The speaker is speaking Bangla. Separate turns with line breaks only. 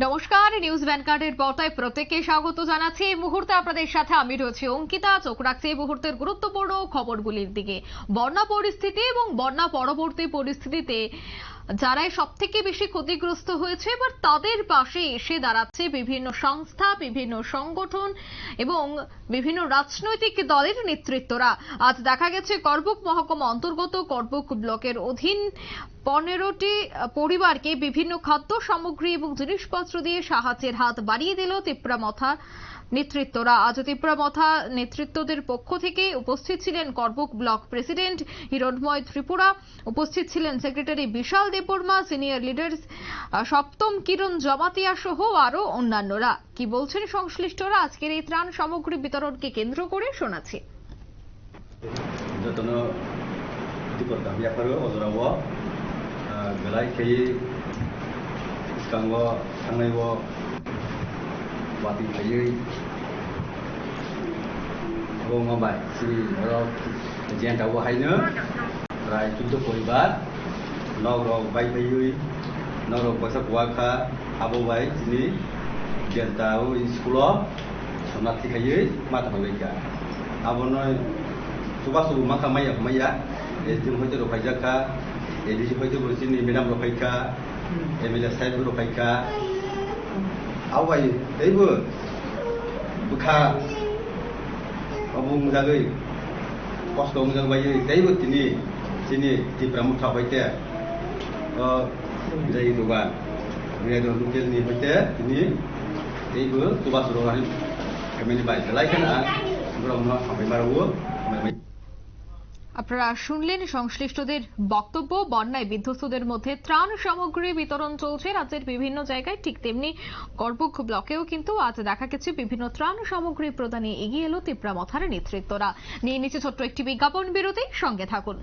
নমস্কার, নিউজ ভ্যানগার্ডের পর্দায় প্রত্যেককে স্বাগত জানাচ্ছি। এই মুহূর্তে আপনাদের সাথে আমি রয়েছি অঙ্কিতা। চোখ রাখছি এই মুহূর্তের গুরুত্বপূর্ণ খবরগুলির দিকে। বন্যা পরিস্থিতি এবং বন্যা পরবর্তী পরিস্থিতিতে যারাই সব থেকে বেশি ক্ষতিগ্রস্ত হয়েছে, এবার তাদের পাশে এসে দাঁড়াচ্ছে বিভিন্ন সংস্থা, বিভিন্ন সংগঠন এবং বিভিন্ন রাজনৈতিক দলের নেতৃত্বরা। আজ দেখা গেছে করবুক মহকুমা অন্তর্গত করবুক ব্লকের অধীন 15টি পরিবারকে বিভিন্ন খাদ্য সামগ্রী এবং জিনিসপত্র দিয়ে সাহায্যের হাত বাড়িয়ে দিল তিপ্রামথা নেতৃত্বরা। আজ তিপ্রামথা নেতৃত্বদের পক্ষ থেকে উপস্থিত ছিলেন করবুক ব্লক প্রেসিডেন্ট হিরণময় ত্রিপুরা, উপস্থিত ছিলেন সেক্রেটারি বিশাল দেববর্মা, সিনিয়র লিডার্স সপ্তম কিরণ জমাতিয়া সহ আরো অন্যান্যরা। কি বলছেন সংশ্লিষ্টরা আজকের এই ত্রাণ সামগ্রী বিতরণকে কেন্দ্র করে শোনাচ্ছি।
gelai kei iskango tangnaibo wati kei abo ngabai si ro jen tawo haino rai chuddo poribar nogro bai bai nogro basa kuaka abo bai sini jen tawo iskulo sonati kei mata baika abo noi subasu makamaya maya etim hoite ro kajaka ADC হয়তো বলছেন ম্যাডাম রফাইকা এমএলএ সাহেব রফাইকা আওয়াই এইবো বুখা অবুং জাগৈ কষ্ট মোজাং বাই এইবো তিনি তিপ্রামথা হইতে যাই দোকান রেড লোকেলনি হইতে তিনি এইবো সুবাস রহানি এমএলএ বাই লাইকানা আমরা সবাই মারবো।
আপনারা শুনলেন সংশ্লিষ্টদের বক্তব্য। বন্যায় বিধ্বস্তদের মধ্যে ত্রাণ সামগ্রী বিতরণ চলছে রাজ্যের বিভিন্ন জায়গায়, ঠিক তেমনি করবুক ব্লকেও কিন্তু আজ দেখা গেছে বিভিন্ন ত্রাণ সামগ্রী প্রদানে এগিয়ে এলো তিপ্রামথার নেতৃত্বরা। নিয়ে নিচ্ছে ছোট্ট একটি বিজ্ঞাপন বিরতি, সঙ্গে থাকুন।